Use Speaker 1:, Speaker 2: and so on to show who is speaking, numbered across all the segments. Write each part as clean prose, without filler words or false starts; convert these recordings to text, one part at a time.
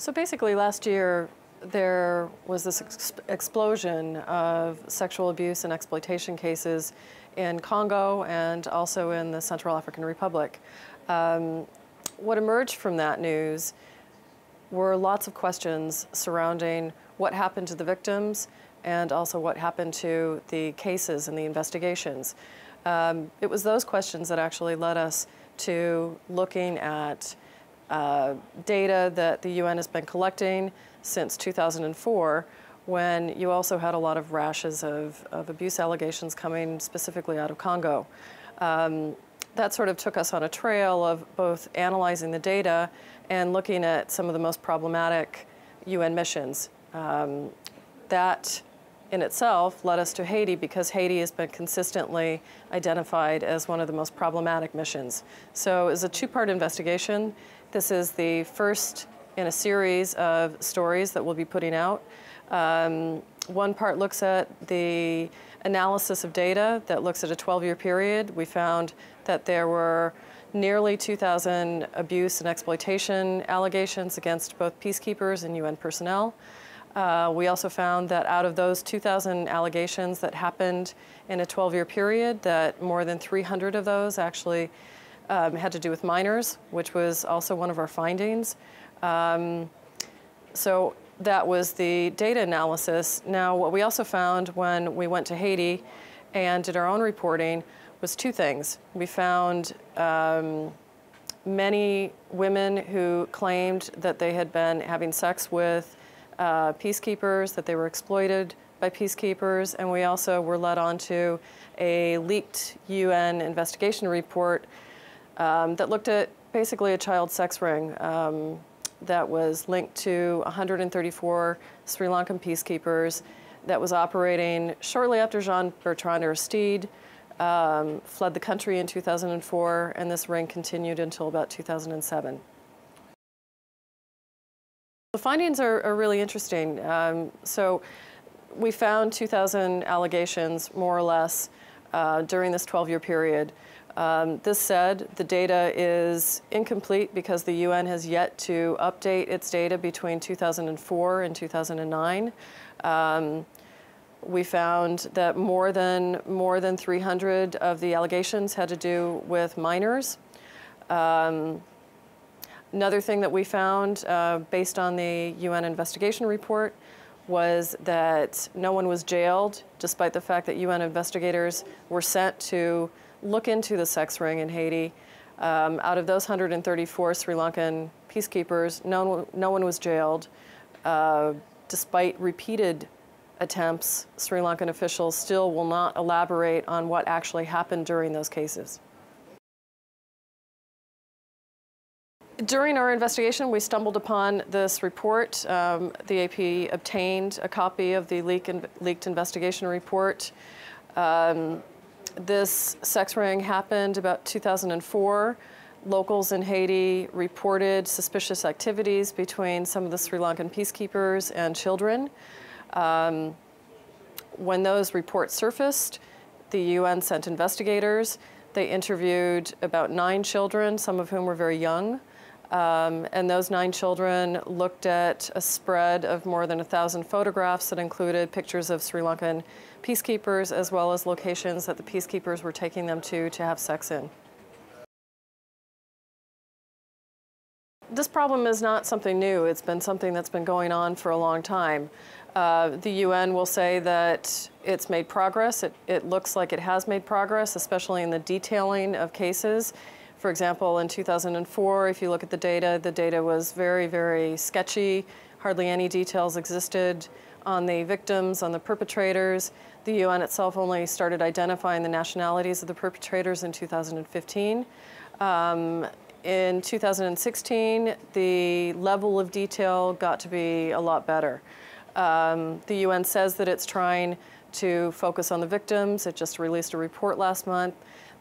Speaker 1: So basically last year there was this explosion of sexual abuse and exploitation cases in Congo and also in the Central African Republic. What emerged from that news were lots of questions surrounding what happened to the victims and also what happened to the cases and the investigations. It was those questions that actually led us to looking at data that the UN has been collecting since 2004, when you also had a lot of rashes of abuse allegations coming specifically out of Congo. That sort of took us on a trail of both analyzing the data and looking at some of the most problematic UN missions. That in itself led us to Haiti, because Haiti has been consistently identified as one of the most problematic missions. So it's a two-part investigation. This is the first in a series of stories that we'll be putting out. One part looks at the analysis of data that looks at a 12-year period. We found that there were nearly 2,000 abuse and exploitation allegations against both peacekeepers and UN personnel. We also found that out of those 2,000 allegations that happened in a 12-year period, that more than 300 of those actually had to do with minors, which was also one of our findings. So that was the data analysis. Now, what we also found when we went to Haiti and did our own reporting was two things. We found many women who claimed that they had been having sex with peacekeepers, that they were exploited by peacekeepers, and we also were led on to a leaked UN investigation report that looked at basically a child sex ring that was linked to 134 Sri Lankan peacekeepers that was operating shortly after Jean-Bertrand fled the country in 2004, and this ring continued until about 2007. The findings are really interesting. So we found 2,000 allegations, more or less, during this 12-year period. This said, the data is incomplete because the UN has yet to update its data between 2004 and 2009. We found that more than 300 of the allegations had to do with minors. Another thing that we found based on the UN investigation report was that no one was jailed, despite the fact that UN investigators were sent to look into the sex ring in Haiti. Out of those 134 Sri Lankan peacekeepers, no one was jailed. Despite repeated attempts, Sri Lankan officials still will not elaborate on what actually happened during those cases. During our investigation, we stumbled upon this report. The AP obtained a copy of the leaked investigation report. This sex ring happened about 2004. Locals in Haiti reported suspicious activities between some of the Sri Lankan peacekeepers and children. When those reports surfaced, the UN sent investigators. They interviewed about 9 children, some of whom were very young. And those 9 children looked at a spread of more than 1,000 photographs that included pictures of Sri Lankan peacekeepers, as well as locations that the peacekeepers were taking them to have sex in. This problem is not something new. It's been something that's been going on for a long time. The UN will say that it's made progress. It looks like it has made progress, especially in the detailing of cases. For example, in 2004, if you look at the data was very, very sketchy. Hardly any details existed on the victims, on the perpetrators. The UN itself only started identifying the nationalities of the perpetrators in 2015. In 2016, the level of detail got to be a lot better. The UN says that it's trying to focus on the victims. It just released a report last month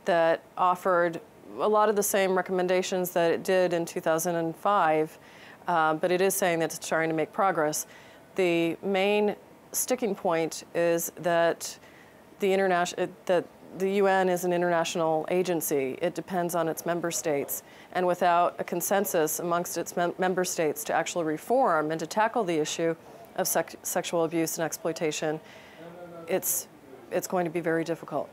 Speaker 1: that offered a lot of the same recommendations that it did in 2005, but it is saying that it's trying to make progress. The main sticking point is that the the UN is an international agency. It depends on its member states. And without a consensus amongst its member states to actually reform and to tackle the issue of sexual abuse and exploitation, it's going to be very difficult.